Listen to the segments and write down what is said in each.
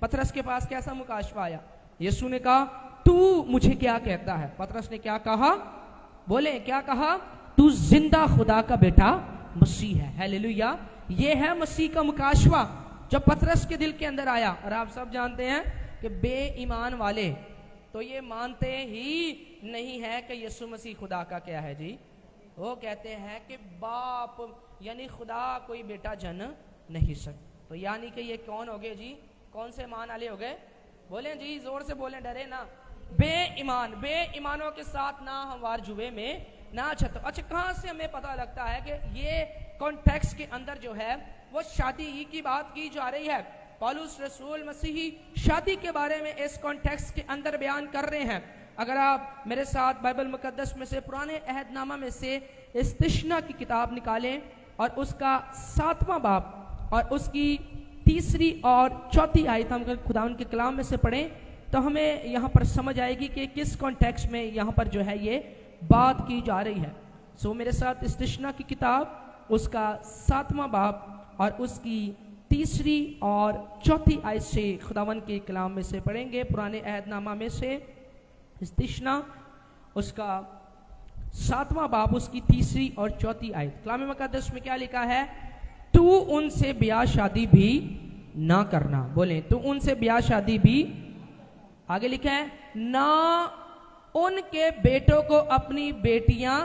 پطرس کے پاس کیسا مکاشفہ آیا؟ یسوع نے کہا تو مجھے کیا کہتا ہے؟ پطرس نے کیا کہا؟ بولے کیا کہا؟ تو زندہ خدا کا بیٹا مسیح ہے۔ ہیلیلویا! یہ ہے مسیح کا مکاشفہ جو پطرس کے دل کے اندر آیا۔ اور آپ سب جانتے ہیں کہ بے ایمان والے تو یہ مانتے ہی نہیں ہے کہ یسوع مسیح خدا کا کیا ہے جی، وہ کہتے ہیں کہ باپ یعنی خدا کوئی بیٹا جن نہیں سکتا۔ تو یعنی کہ یہ کون ہو گئے جی؟ کون سے ایمان والے ہو گئے؟ بولیں جی، زور سے بولیں، ڈرے نا۔ بے ایمان، بے ایمانوں کے ساتھ نہ ہموار جوے میں نہ چھتو۔ اچھا، کہاں سے ہمیں پتہ لگتا ہے کہ یہ کانٹیکس کے اندر جو ہے وہ شادی ہی کی بات کی جا رہی ہے؟ پولس رسول مسیحی شادی کے بارے میں اس کانٹیکس کے اندر بیان کر رہے ہیں۔ اگر آپ میرے ساتھ بائبل مقدس میں سے پرانے عہد نامہ میں سے استثنا کی کتاب نکالیں اور اس کا 7واں باب اور اس کی 3 اور 4 آیت ہم خداوند کے کلام میں سے پڑھیں تو ہمیں یہاں پر سمجھ آئے گی کہ کس کانٹیکس میں یہاں پر جو ہے یہ بات کی جا رہی ہے۔ سو میرے ساتھ استثنا کی کتاب اس کا 7واں باب اور اس کی 3 اور 4 آیت سے خداوند کے کلام میں سے پڑھیں گے۔ پرانے عہد نامہ میں سے استثنا اس کا 7واں باب اس کی 3 اور 4 آیت، کلام مقدس میں کیا لکھا ہے؟ تو ان سے بیاہ شادی بھی نہ کرنا۔ بولیں تو ان سے بیاہ شادی بھی، آگے لکھا ہے نہ ان کے بیٹوں کو اپنی بیٹیاں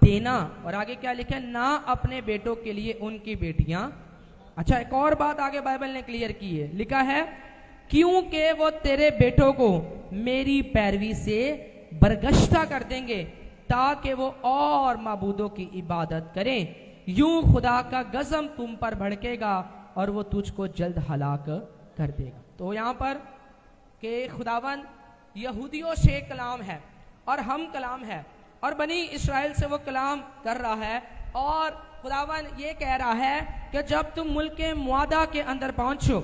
دینا، اور آگے کیا لکھا ہے؟ نہ اپنے بیٹوں کے لیے ان کی بیٹیاں۔ اچھا، ایک اور بات آگے بائبل نے کلیئر کی ہے، لکھا ہے کیونکہ وہ تیرے بیٹوں کو میری پیروی سے برگشتہ کر دیں گے تاکہ وہ اور معبودوں کی عبادت کریں، یوں خدا کا غضب تم پر بھڑکے گا اور وہ تجھ کو جلد ہلاک کر دے گا۔ تو یہاں پر کہ خداوند یہودیوں سے کلام ہے اور ہم کلام ہے اور بنی اسرائیل سے وہ کلام کر رہا ہے، اور خداوند یہ کہہ رہا ہے کہ جب تم ملک معاہدہ کے اندر پہنچو،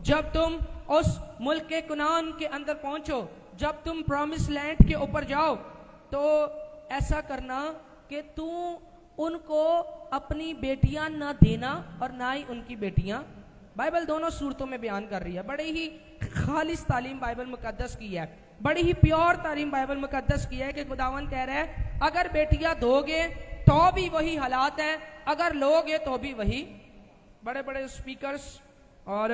جب تم اس ملک کنعان کے اندر پہنچو، جب تم پرومس لینڈ کے اوپر جاؤ تو ایسا کرنا کہ تو ان کو اپنی بیٹیاں نہ دینا اور نہ ہی ان کی بیٹیاں۔ بائبل دونوں صورتوں میں بیان کر رہی ہے، بڑی ہی خالص تعلیم بائبل مقدس کی ہے، بڑی ہی پیور تعلیم بائبل مقدس کی ہے کہ خداوند کہہ رہا ہے اگر بیٹیاں دو گے تو بھی وہی حالات ہیں، اگر لو گے تو بھی وہی۔ بڑے بڑے سپیکرز، اور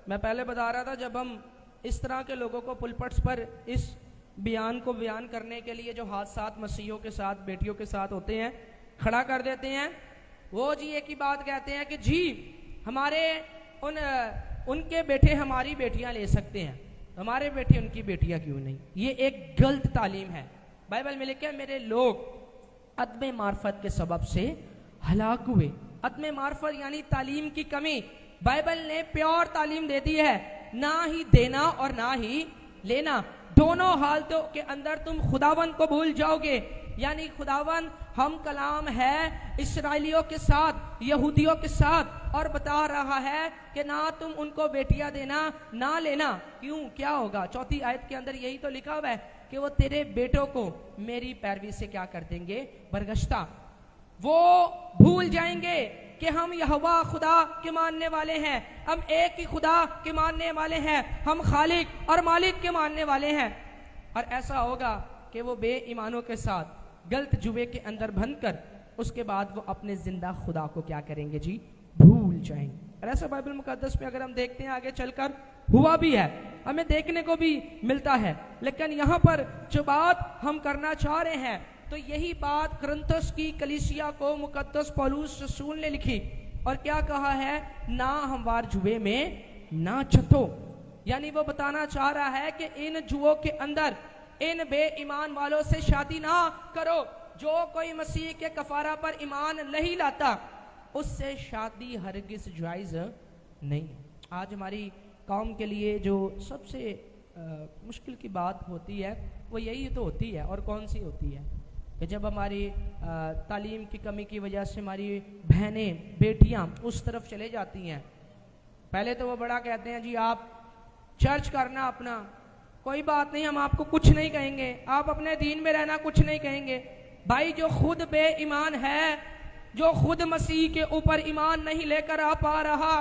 میں پہلے بتا رہا تھا جب ہم اس طرح کے لوگوں کو پلپٹس پر اس بیان کو بیان کرنے کے لیے جو حادثات مسیحیوں کے ساتھ بیٹیوں کے ساتھ ہوتے ہیں کھڑا کر دیتے ہیں، وہ جی ایک ہی بات کہتے ہیں کہ جی ہمارے ان کے بیٹے ہماری بیٹیاں لے سکتے ہیں، ہمارے بیٹے ان کی بیٹیاں کیوں نہیں؟ یہ ایک غلط تعلیم ہے۔ بائبل میں لکھا ہے میرے لوگ عدم معرفت کے سبب سے ہلاک ہوئے۔ عدم معرفت یعنی تعلیم کی کمی۔ بائبل نے پیور تعلیم دے دی ہے، نہ ہی دینا اور نہ ہی لینا، دونوں حالتوں کے اندر تم خداوند کو بھول جاؤ گے۔ یعنی خداوند ہم کلام ہے اسرائیلیوں کے ساتھ، یہودیوں کے ساتھ، اور بتا رہا ہے کہ نہ تم ان کو بیٹیاں دینا نہ لینا۔ کیوں؟ کیا ہوگا؟ 4 آیت کے اندر یہی تو لکھا ہوا ہے کہ وہ تیرے بیٹوں کو میری پیروی سے کیا کر دیں گے؟ برگشتہ۔ وہ بھول جائیں گے کہ ہم یہوہ خدا کے ماننے والے ہیں، ہم ایک ہی خدا کے ماننے والے ہیں، ہم خالق اور مالک کے ماننے والے ہیں۔ اور ایسا ہوگا کہ وہ بے ایمانوں کے ساتھ غلط جوے کے اندر بند کر اس کے بعد وہ اپنے زندہ خدا کو کیا کریں گے جی؟ بھول جائیں گے۔ اور ایسا بائبل مقدس میں اگر ہم دیکھتے ہیں آگے چل کر ہوا بھی ہے، ہمیں دیکھنے کو بھی ملتا ہے۔ لیکن یہاں پر جو بات ہم کرنا چاہ رہے ہیں تو یہی بات کرنتھس کی کلیسیا کو مقدس پولس رسول نے لکھی، اور کیا کہا ہے؟ نہ ہموار جوے میں نہ چتو۔ یعنی وہ بتانا چاہ رہا ہے کہ ان جوؤں کے اندر ان بے ایمان والوں سے شادی نہ کرو۔ جو کوئی مسیح کے کفارہ پر ایمان نہیں لاتا اس سے شادی ہرگز جائز نہیں۔ آج ہماری قوم کے لیے جو سب سے مشکل کی بات ہوتی ہے وہ یہی تو ہوتی ہے، اور کون سی ہوتی ہے کہ جب ہماری تعلیم کی کمی کی وجہ سے ہماری بہنیں بیٹیاں اس طرف چلے جاتی ہیں۔ پہلے تو وہ بڑا کہتے ہیں جی آپ چرچ کرنا اپنا، کوئی بات نہیں، ہم آپ کو کچھ نہیں کہیں گے، آپ اپنے دین میں رہنا، کچھ نہیں کہیں گے۔ بھائی جو خود بے ایمان ہے، جو خود مسیح کے اوپر ایمان نہیں لے کر آ پا رہا،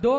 2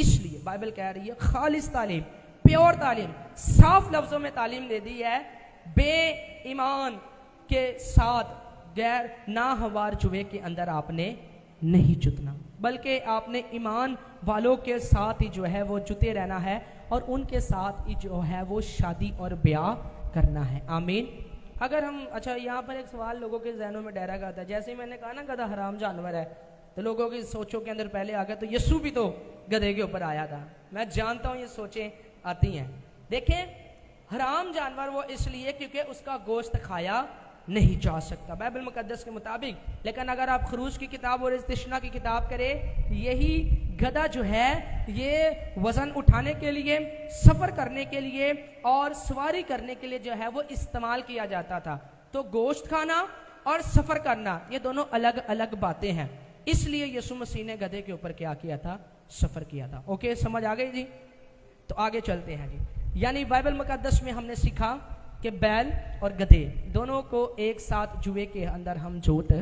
اس لیے بائبل کہہ رہی ہے خالص تعلیم، پیور تعلیم، صاف لفظوں میں تعلیم دے دی ہے، بے ایمان کے ساتھ غیر ناہموار جوے کے اندر آپ نے نہیں جتنا، بلکہ آپ نے ایمان والوں کے ساتھ ہی جو ہے وہ جتے رہنا ہے اور ان کے ساتھ ہی جو ہے وہ شادی اور بیاہ کرنا ہے۔ آمین۔ اگر ہم اچھا یہاں پر ایک سوال لوگوں کے ذہنوں میں ڈہرا کرتا ہے، جیسے ہی میں نے کہا نا گدھا حرام جانور ہے، تو لوگوں کی سوچوں کے اندر پہلے آ گیا تو یسوع بھی تو گدھے کے اوپر آیا تھا۔ میں جانتا ہوں یہ سوچیں آتی ہیں۔ دیکھیں حرام جانور وہ اس لیے کیونکہ اس کا گوشت کھایا نہیں جا سکتا بائبل مقدس کے مطابق، لیکن اگر آپ خروج کی کتاب اور استثنا کی کتاب کریں، یہی گدھا جو ہے یہ وزن اٹھانے کے لیے، سفر کرنے کے لیے اور سواری کرنے کے لیے جو ہے وہ استعمال کیا جاتا تھا۔ تو گوشت کھانا اور سفر کرنا یہ دونوں الگ الگ باتیں ہیں، اس لیے یسوع مسیح نے گدھے کے اوپر کیا کیا تھا؟ سفر کیا تھا۔ اوکے، سمجھ آ گئی جی؟ تو آگے چلتے ہیں جی۔ یعنی بائبل مقدس میں ہم نے سیکھا کہ بیل اور گدھے دونوں کو ایک ساتھ جوئے کے اندر ہم جوت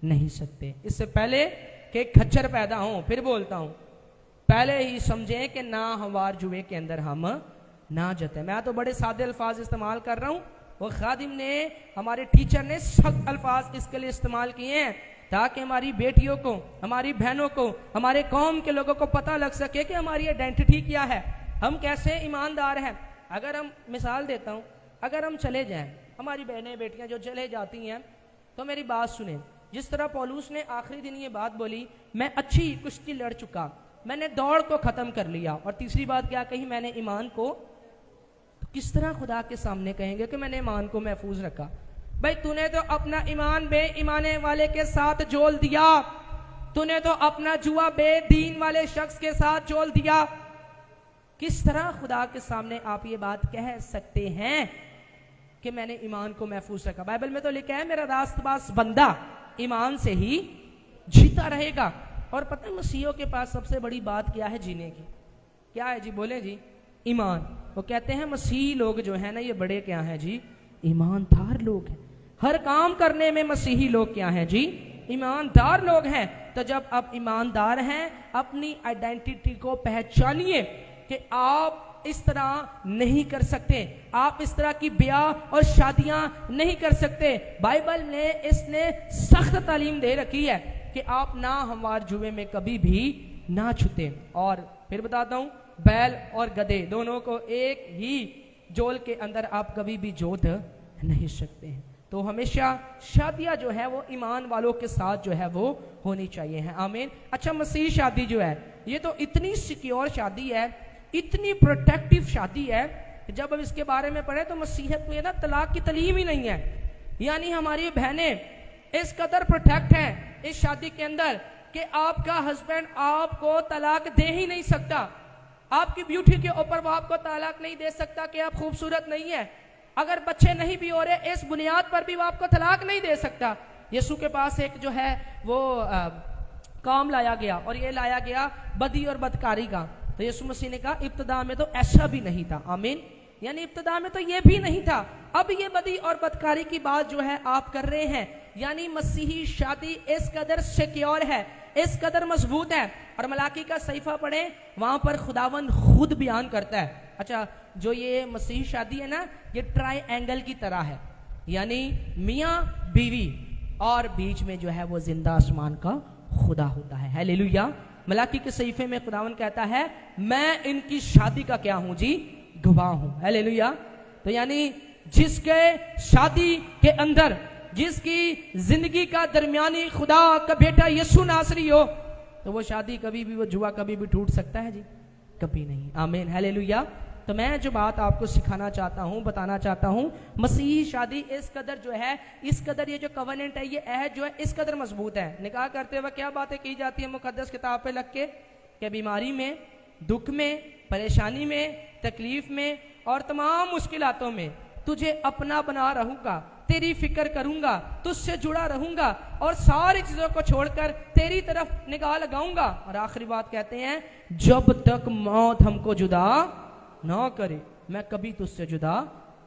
نہیں سکتے۔ اس سے پہلے کہ کھچر پیدا ہوں، پھر بولتا ہوں، پہلے ہی سمجھیں کہ ناہموار جوئے کے اندر ہم نہ جتیں۔ میں تو بڑے سادے الفاظ استعمال کر رہا ہوں، وہ خادم نے، ہمارے ٹیچر نے سخت الفاظ اس کے لیے استعمال کیے ہیں تاکہ ہماری بیٹیوں کو، ہماری بہنوں کو، ہمارے قوم کے لوگوں کو پتہ لگ سکے کہ ہماری آئیڈینٹی کیا ہے، ہم کیسے ایماندار ہیں۔ اگر ہم مثال دیتا ہوں، اگر ہم چلے جائیں، ہماری بہنیں بیٹیاں جو چلے جاتی ہیں، تو میری بات سنیں، جس طرح پولوس نے آخری دن یہ بات بولی، میں اچھی کشتی لڑ چکا، میں نے دوڑ کو ختم کر لیا، اور تیسری بات کیا کہی؟ میں نے ایمان کو، تو کس طرح خدا کے سامنے کہیں گے کہ میں نے ایمان کو محفوظ رکھا؟ بھائی تو نے تو اپنا ایمان بے ایمانے والے کے ساتھ جول دیا، تو نے تو اپنا جوا بے دین والے شخص کے ساتھ جول دیا، کس طرح خدا کے سامنے آپ یہ بات کہہ سکتے ہیں کہ میں نے ایمان کو محفوظ رکھا؟ بائبل میں تو لکھا ہے میرا راست باز بندہ ایمان سے ہی جیتا رہے گا۔ اور پتہ ہے مسیحیوں کے پاس سب سے بڑی بات کیا ہے جینے کی؟ کیا ہے جی؟ بولیں جی، ایمان۔ وہ کہتے ہیں مسیحی لوگ جو ہیں نا یہ بڑے کیا ہیں جی؟ ایماندار لوگ ہیں۔ ہر کام کرنے میں مسیحی لوگ کیا ہیں جی؟ ایماندار لوگ ہیں۔ تو جب آپ ایماندار ہیں، اپنی آئیڈینٹی کو پہچانیے کہ آپ اس طرح نہیں کر سکتے، آپ اس طرح کی بیاہ اور شادیاں نہیں کر سکتے۔ بائبل نے اس نے سخت تعلیم دے رکھی ہے کہ آپ ناہموار جوے میں کبھی بھی نہ چھتے۔ اور پھر بتاتا ہوں، بیل اور گدھے دونوں کو ایک ہی جول کے اندر آپ کبھی بھی جوت نہیں سکتے ہیں۔ تو ہمیشہ شادیاں جو ہے وہ ایمان والوں کے ساتھ جو ہے وہ ہونی چاہیے ہیں۔ آمین۔ اچھا، مسیح شادی جو ہے یہ تو اتنی سیکیور شادی ہے، اتنی پروٹیکٹیو شادی ہے کہ جب اب اس کے بارے میں پڑھیں تو مسیحیت میں نا طلاق کی تعلیم ہی نہیں ہے۔ یعنی ہماری بہنیں اس قدر پروٹیکٹ ہیں اس شادی کے اندر کہ آپ کا ہسبینڈ آپ کو طلاق دے ہی نہیں سکتا، آپ کی بیوٹی کے اوپر وہ آپ کو طلاق نہیں دے سکتا کہ آپ خوبصورت نہیں ہیں، اگر بچے نہیں بھی ہو رہے اس بنیاد پر بھی وہ آپ کو طلاق نہیں دے سکتا۔ یسوع کے پاس ایک جو ہے وہ کام لایا گیا، اور یہ لایا گیا بدی اور بدکاری کا، تو یسوع مسیح نے کہا ابتدا میں تو ایسا بھی نہیں تھا۔ آمین۔ یعنی ابتدا میں تو یہ بھی نہیں تھا، اب یہ بدی اور بدکاری کی بات جو ہے آپ کر رہے ہیں۔ یعنی مسیحی شادی اس قدر سیکیور ہے، اس قدر مضبوط ہے۔ اور ملاکی کا صحیفہ پڑھیں، وہاں پر خداوند خود بیان کرتا ہے۔ اچھا، جو یہ مسیحی شادی ہے نا یہ ٹرائی اینگل کی طرح ہے، یعنی میاں بیوی اور بیچ میں جو ہے وہ زندہ آسمان کا خدا ہوتا ہے۔ ہیلیلویا۔ ملاکی کے صحیفے میں خداوند کہتا ہے میں ان کی شادی کا کیا ہوں جی؟ گواہ ہوں۔ ہیلیلویا۔ تو یعنی جس کے شادی کے اندر، جس کی زندگی کا درمیانی خدا کا بیٹا یسوع ناصری ہو، تو وہ شادی کبھی بھی، وہ جوا کبھی بھی ٹوٹ سکتا ہے جی؟ کبھی نہیں۔ آمین۔ ہیلیلویا۔ تو میں جو بات آپ کو سکھانا چاہتا ہوں، بتانا چاہتا ہوں، مسیحی شادی اس قدر جو ہے، اس قدر یہ جو کووننٹ ہے، یہ عہد جو ہے اس قدر مضبوط ہے۔ نکاح کرتے ہوئے کیا باتیں کی جاتی ہیں مقدس کتاب پہ لگ کے کہ بیماری میں، دکھ میں، پریشانی میں، تکلیف میں اور تمام مشکلاتوں میں تجھے اپنا بنا رہوں گا، تیری فکر کروں گا، تجھ سے جڑا رہوں گا اور ساری چیزوں کو چھوڑ کر تیری طرف نگاہ لگاؤں گا۔ اور آخری بات کہتے ہیں جب تک موت ہم کو جدا نہ کرے میں کبھی تجھ سے جدا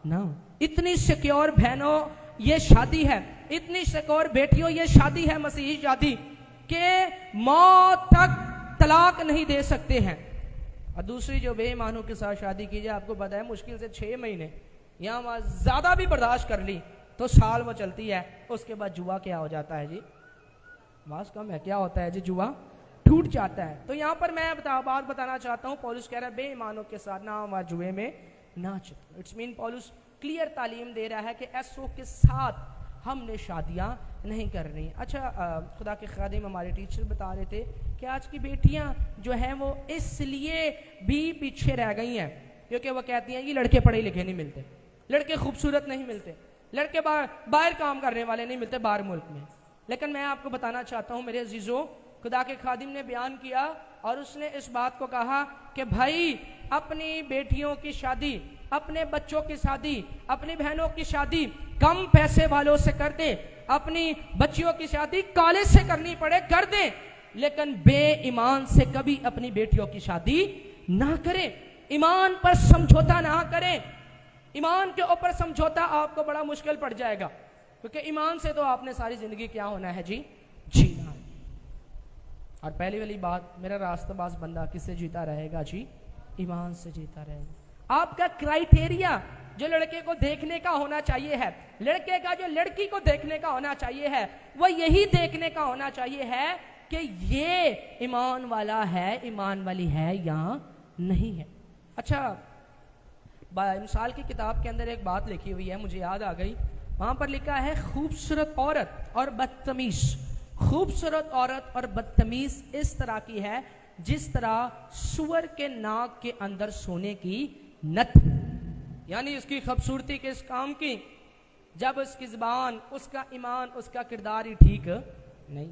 نہ ہوں۔ اتنی سیکیور بہنوں یہ شادی ہے، اتنی سیکیور بیٹیوں یہ شادی ہے مسیحی شادی کہ موت تک طلاق نہیں دے سکتے ہیں. اور دوسری جو بے ایمانوں کے ساتھ شادی کیجیے، آپ کو پتہ ہے مشکل سے 6 مہینے یا زیادہ بھی برداشت کر لی تو سال وہ چلتی ہے، اس کے بعد جوا کیا ہو جاتا ہے جی؟ بات کم ہے، کیا ہوتا ہے جی؟ جوا ٹوٹ جاتا ہے. تو یہاں پر میں بات بتانا چاہتا ہوں، پولس کہہ رہا ہے بے ایمانوں کے ساتھ نہ ہموار جوئے میں نہ چتو. اٹس مین پولس کلیئر تعلیم دے رہا ہے کہ ایسوں کے ساتھ ہم نے شادیاں نہیں کرنی. اچھا، خدا کے خادم ہمارے ٹیچر بتا رہے تھے کہ آج کی بیٹیاں جو ہیں وہ اس لیے بھی پیچھے رہ گئی ہیں کیونکہ وہ کہتی ہیں یہ لڑکے پڑھے لکھے نہیں ملتے، لڑکے خوبصورت نہیں ملتے، لڑکے باہر کام کرنے والے نہیں ملتے باہر ملک میں. لیکن میں آپ کو بتانا چاہتا ہوں میرے عزیزوں، خدا کے خادم نے بیان کیا اور اس نے اس بات کو کہا کہ بھائی اپنی بیٹیوں کی شادی، اپنے بچوں کی شادی، اپنی بہنوں کی شادی کم پیسے والوں سے کر دیں، اپنی بچیوں کی شادی کالج سے کرنی پڑے کر دیں، لیکن بے ایمان سے کبھی اپنی بیٹیوں کی شادی نہ کریں. ایمان پر سمجھوتا نہ کریں. ایمان کے اوپر سمجھوتا آپ کو بڑا مشکل پڑ جائے گا، کیونکہ ایمان سے تو آپ نے ساری زندگی کیا ہونا ہے جی؟ جینا. اور پہلی والی بات، میرا راستہ باز بندہ کس سے جیتا رہے گا جی؟ ایمان سے جیتا رہے گا. آپ کا کرائیٹیریا جو لڑکے کو دیکھنے کا ہونا چاہیے ہے، لڑکے کا جو لڑکی کو دیکھنے کا ہونا چاہیے ہے، وہ یہی دیکھنے کا ہونا چاہیے ہے کہ یہ ایمان والا ہے، ایمان والی ہے یا نہیں ہے. اچھا، مثال کی کتاب کے اندر ایک بات لکھی ہوئی ہے، مجھے یاد آ گئی. وہاں پر لکھا ہے خوبصورت عورت اور بدتمیز. خوبصورت عورت اور بدتمیز اس طرح کی ہے جس طرح سور کے ناک کے اندر سونے کی نت. یعنی اس کی خوبصورتی کس کام کی؟ جب اس کی زبان، اس کا ایمان، اس کا کردار ہی ٹھیک نہیں.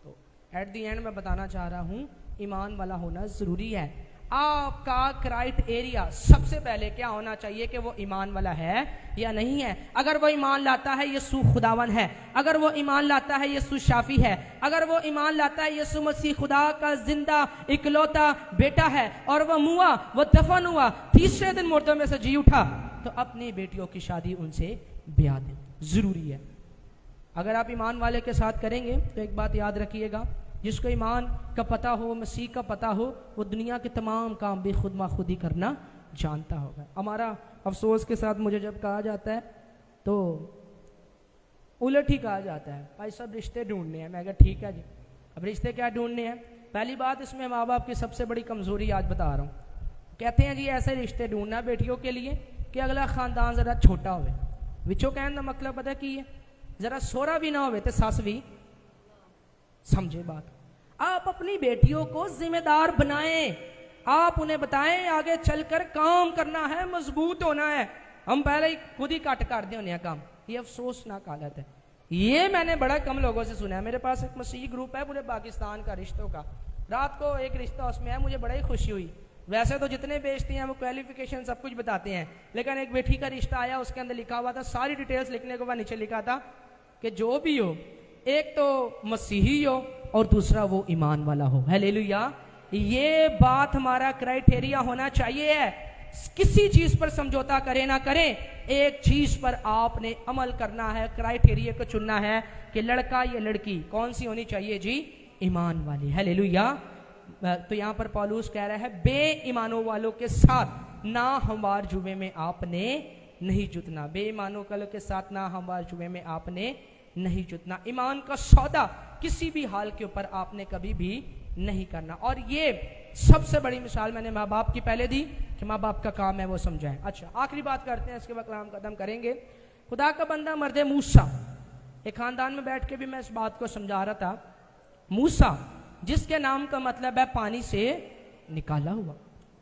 تو ایٹ دی اینڈ میں بتانا چاہ رہا ہوں ایمان والا ہونا ضروری ہے. آپ کا کرائیٹیریا سب سے پہلے کیا ہونا چاہیے کہ وہ ایمان والا ہے یا نہیں ہے. اگر وہ ایمان لاتا ہے یسوع خداون ہے، اگر وہ ایمان لاتا ہے یسوع شافی ہے، اگر وہ ایمان لاتا ہے یسوع مسیح خدا کا زندہ اکلوتا بیٹا ہے اور وہ موا، وہ دفن ہوا، تیسرے دن مردوں میں سے جی اٹھا، تو اپنی بیٹیوں کی شادی ان سے بیاہ دیں. ضروری ہے. اگر آپ ایمان والے کے ساتھ کریں گے تو ایک بات یاد رکھیے گا، جس کو ایمان کا پتہ ہو، مسیح کا پتہ ہو، وہ دنیا کے تمام کام بھی خود خود ہی کرنا جانتا ہوگا. ہمارا افسوس کے ساتھ مجھے جب کہا جاتا ہے تو الٹ ہی کہا جاتا ہے، بھائی سب رشتے ڈھونڈنے ہیں. میں کہا ٹھیک ہے جی، اب رشتے کیا ڈھونڈنے ہیں؟ پہلی بات اس میں ماں باپ کی سب سے بڑی کمزوری آج بتا رہا ہوں. کہتے ہیں جی ایسے رشتے ڈھونڈنا بیٹیوں کے لیے کہ اگلا خاندان ذرا چھوٹا ہوئے. وچوں کہنے کا مطلب پتہ کی ہے؟ ذرا سورا بھی نہ ہوئے تو ساس بھی. سمجھے بات؟ آپ اپنی بیٹیوں کو ذمہ دار بنائیں، آپ انہیں بتائیں آگے چل کر کام کرنا ہے، مضبوط ہونا ہے. ہم پہلے ہی خود ہی کٹ کر دیں انہیں کام. یہ افسوسناک حالت ہے. یہ میں نے بڑا کم لوگوں سے سنا ہے. میرے پاس ایک مسیحی گروپ ہے پورے پاکستان کا رشتوں کا. رات کو ایک رشتہ اس میں ہے، مجھے بڑا ہی خوشی ہوئی. ویسے تو جتنے بیچتے ہیں وہ کوالیفیکیشن سب کچھ بتاتے ہیں، لیکن ایک بیٹی کا رشتہ آیا، اس کے اندر لکھا ہوا تھا، ساری ڈیٹیلز لکھنے کے بعد نیچے لکھا تھا کہ جو بھی ہو، ایک تو مسیحی ہو اور دوسرا وہ ایمان والا ہو. ہیلیلویا. یہ بات ہمارا کرائیٹیریا ہونا چاہیے ہے. کسی چیز پر سمجھوتا کریں نہ کریں، ایک چیز پر آپ نے عمل کرنا ہے، کرائیٹیریا کو چننا ہے کہ لڑکا یا لڑکی کون سی ہونی چاہیے جی؟ ایمان والی. ہیلیلویا. تو یہاں پر پولس کہہ رہا ہے بے ایمانوں والوں کے ساتھ نہ ہموار جوے میں آپ نے نہیں جتنا. بے ایمانوں والوں کے ساتھ نہ ہموار جوے میں آپ نے نہیں جتنا. ایمان کا سودا کسی بھی حال کے اوپر آپ نے کبھی بھی نہیں کرنا. اور یہ سب سے بڑی مثال میں نے ماں باپ کی پہلے دی کہ ماں باپ کا کام ہے وہ سمجھائیں. اچھا، آخری بات کرتے ہیں، اس کے بعد کلام ختم کریں گے. خدا کا بندہ مرد موسیٰ، ایک خاندان میں بیٹھ کے بھی میں اس بات کو سمجھا رہا تھا. موسیٰ جس کے نام کا مطلب ہے پانی سے نکالا ہوا.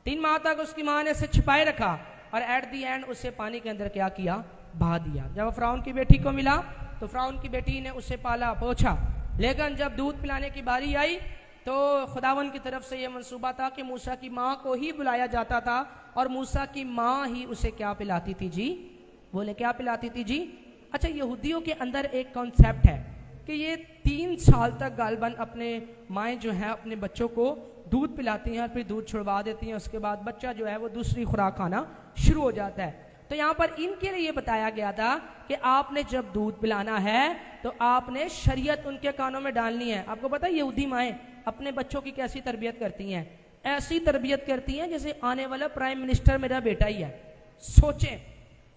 3 ماہ تک اس کی ماں نے اسے چھپائے رکھا اور ایٹ دی اینڈ اسے پانی کے اندر کیا کیا؟ بہا دیا. جب فرعون کی بیٹی کو ملا تو فرعون کی بیٹی نے اسے پالا پوچھا، لیکن جب دودھ پلانے کی باری آئی تو خداون کی طرف سے یہ منصوبہ تھا کہ موسیٰ کی ماں کو ہی بلایا جاتا تھا اور موسیٰ کی ماں ہی اسے کیا پلاتی تھی جی؟ بولے کیا پلاتی تھی جی؟ اچھا، یہودیوں کے اندر ایک کانسیپٹ ہے کہ یہ 3 سال تک غالباً اپنے مائیں جو ہیں اپنے بچوں کو دودھ پلاتی ہیں اور پھر دودھ چھڑوا دیتی ہیں، اس کے بعد بچہ جو ہے وہ دوسری خوراک کھانا شروع ہو جاتا ہے. تو یہاں پر ان کے لیے یہ بتایا گیا تھا کہ آپ نے جب دودھ پلانا ہے تو آپ نے شریعت ان کے کانوں میں ڈالنی ہے. آپ کو پتہ ہے یہودی مائیں اپنے بچوں کی کیسی تربیت کرتی ہیں؟ ایسی تربیت کرتی ہیں جیسے آنے والا پرائم منسٹر میرا بیٹا ہی ہے. سوچیں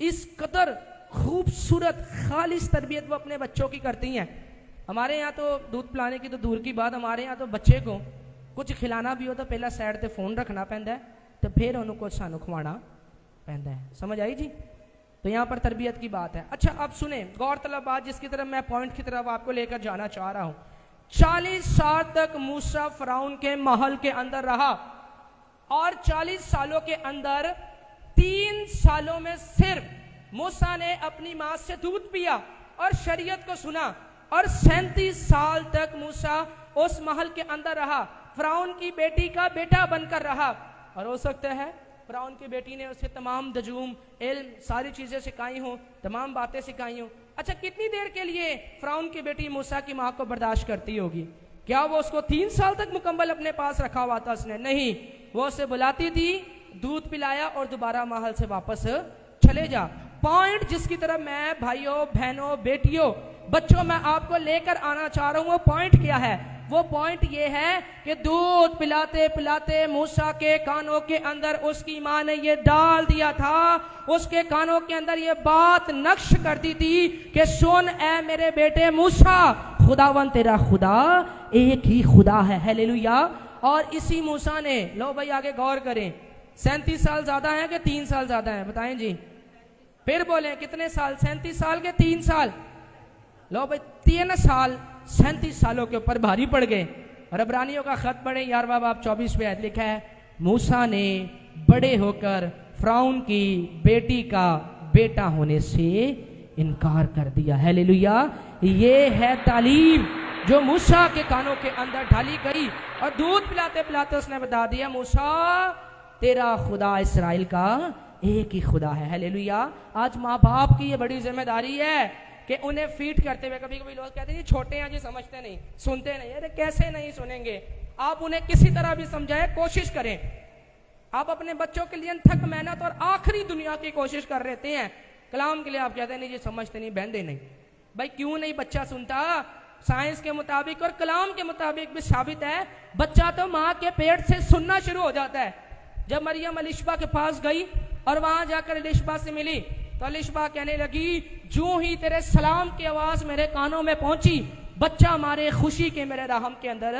اس قدر خوبصورت خالص تربیت وہ اپنے بچوں کی کرتی ہیں. ہمارے یہاں تو دودھ پلانے کی تو دور کی بات, ہمارے یہاں تو بچے کو کچھ کھلانا بھی ہو تو پہلا سائڈ تے فون رکھنا پہنتا ہے تو پھر انہوں کو سانو کھوانا پہنتا ہے. سمجھ آئی جی؟ تو یہاں پر تربیت کی بات ہے. اچھا اب سنیں غور طلب بات جس کی طرف میں پوائنٹ کی طرف آپ کو لے کر جانا چاہ رہا ہوں. 40 سال تک موسیٰ فرعون کے محل کے اندر رہا اور 40 سالوں کے اندر 3 سالوں میں صرف موسیٰ نے اپنی ماں سے دودھ پیا اور شریعت کو سنا, اور 37 سال تک موسیٰ اس محل کے اندر رہا, فرعون کی بیٹی کا بیٹا بن کر رہا. اور ہو سکتا ہے فرعون کی بیٹی نے اسے تمام دجوم علم ساری چیزیں سکھائی ہوں, تمام باتیں سکھائی ہوں. اچھا کتنی دیر کے لیے فرعون کی بیٹی موسیٰ کی ماں کو برداشت کرتی ہوگی؟ کیا وہ اس کو 3 سال تک مکمل اپنے پاس رکھا ہوا تھا اس نے؟ نہیں, وہ اسے بلاتی تھی, دودھ پلایا اور دوبارہ محل سے واپس چلے جا. پوائنٹ جس کی طرف میں بھائیوں بہنوں بیٹیوں بچوں میں آپ کو لے کر آنا چاہ رہا ہوں, وہ پوائنٹ کیا ہے؟ وہ پوائنٹ یہ ہے کہ دودھ پلاتے پلاتے موسیٰ کے کانوں کے اندر اس کی ماں نے یہ ڈال دیا تھا, اس کے کانوں کے اندر یہ بات نقش کر دی تھی کہ سن اے میرے بیٹے موسیٰ, خداوند تیرا خدا ایک ہی خدا ہے. ہیلیلویا. اور اسی موسیٰ نے, لو بھائی آگے غور کریں, 37 سال زیادہ ہیں کہ 3 سال زیادہ ہیں؟ بتائیں جی, پھر بولیں کتنے سال؟ 37 سال کے 3 سال؟ لو بھائی 3 سال 37 سالوں کے اوپر بھاری پڑ گئے. اور عبرانیوں کا خط پڑھیں 11واں باب 24 پہ لکھا ہے, موسیٰ نے بڑے ہو کر فرعون کی بیٹی کا بیٹا ہونے سے انکار کر دیا. ہیلیلویا. یہ ہے تعلیم جو موسیٰ کے کانوں کے اندر ڈالی گئی, اور دودھ پلاتے پلاتے اس نے بتا دیا موسیٰ تیرا خدا اسرائیل کا ایک ہی خدا ہے. ہیلیلویا. آج ماں باپ کی یہ بڑی ذمہ داری ہے کہ انہیں فیڈ کرتے ہوئے, کبھی کبھی لوگ کہتے ہیں یہ چھوٹے ہیں جی سمجھتے نہیں, سنتے نہیں. ارے کیسے نہیں سنیں گے؟ آپ انہیں کسی طرح بھی سمجھائیں, کوشش کریں. آپ اپنے بچوں کے لیے انتھک محنت اور آخری دنیا کی کوشش کر رہتے ہیں, کلام کے لیے آپ کہتے ہیں نہیں جی سمجھتے نہیں, بہندے نہیں. بھائی کیوں نہیں بچہ سنتا؟ سائنس کے مطابق اور کلام کے مطابق بھی ثابت ہے, بچہ تو ماں کے پیٹ سے سننا شروع ہو جاتا ہے. جب مریم الشبا کے پاس گئی اور وہاں جا کر الشبا سے ملی تو الشبا کہنے لگی جو ہی تیرے سلام کی آواز میرے کانوں میں پہنچی بچہ مارے خوشی کے میرے رحم کے اندر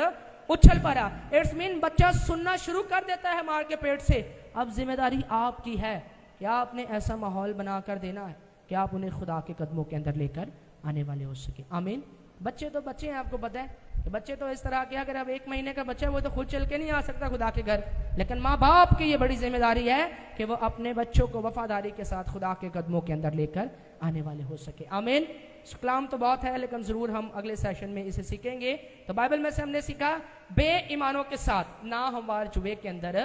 اچھل پڑا. اٹس مین بچہ سننا شروع کر دیتا ہے ماں کے پیٹ سے. اب ذمہ داری آپ کی ہے کہ آپ نے ایسا ماحول بنا کر دینا ہے کہ آپ انہیں خدا کے قدموں کے اندر لے کر آنے والے ہو سکے. آمین. بچے تو بچے ہیں, آپ کو پتہ ہے بچے تو اس طرح کے, اگر اب 1 مہینے کا بچہ ہے وہ تو خود چل کے نہیں آ سکتا خدا کے گھر, لیکن ماں باپ کی یہ بڑی ذمہ داری ہے کہ وہ اپنے بچوں کو وفاداری کے ساتھ خدا کے قدموں کے اندر لے کر آنے والے ہو سکے. آمین. کلام تو بہت ہے لیکن ضرور ہم اگلے سیشن میں اسے سیکھیں گے. تو بائبل میں سے ہم نے سیکھا بے ایمانوں کے ساتھ نہ ہموار جوے کے اندر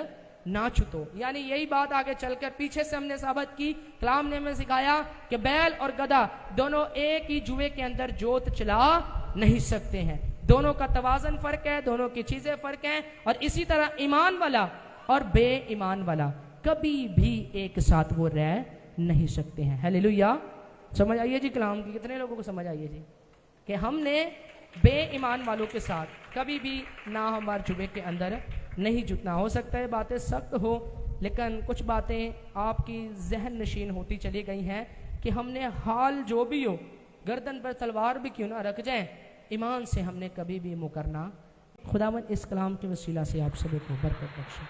نہ چھتو, یعنی یہی بات آگے چل کر پیچھے سے ہم نے ثابت کی. کلام نے ہمیں سکھایا کہ بیل اور گدھا دونوں ایک ہی جوے کے اندر جوت چلا نہیں سکتے ہیں, دونوں کا توازن فرق ہے, دونوں کی چیزیں فرق ہیں. اور اسی طرح ایمان والا اور بے ایمان والا کبھی بھی ایک ساتھ وہ رہ نہیں سکتے ہیں. ہیلیلویا. سمجھ آئیے جی کلام کی؟ کتنے لوگوں کو سمجھ آئیے جی کہ ہم نے بے ایمان والوں کے ساتھ کبھی بھی نہ ہمارے جوے کے اندر نہیں جتنا. ہو سکتا ہے باتیں سخت ہو لیکن کچھ باتیں آپ کی ذہن نشین ہوتی چلی گئی ہیں کہ ہم نے حال جو بھی ہو گردن پر تلوار بھی کیوں نہ رکھ جائیں, ایمان سے ہم نے کبھی بھی مکرنا. خداوند اس کلام کے وسیلہ سے آپ سب کو برکت بخشے.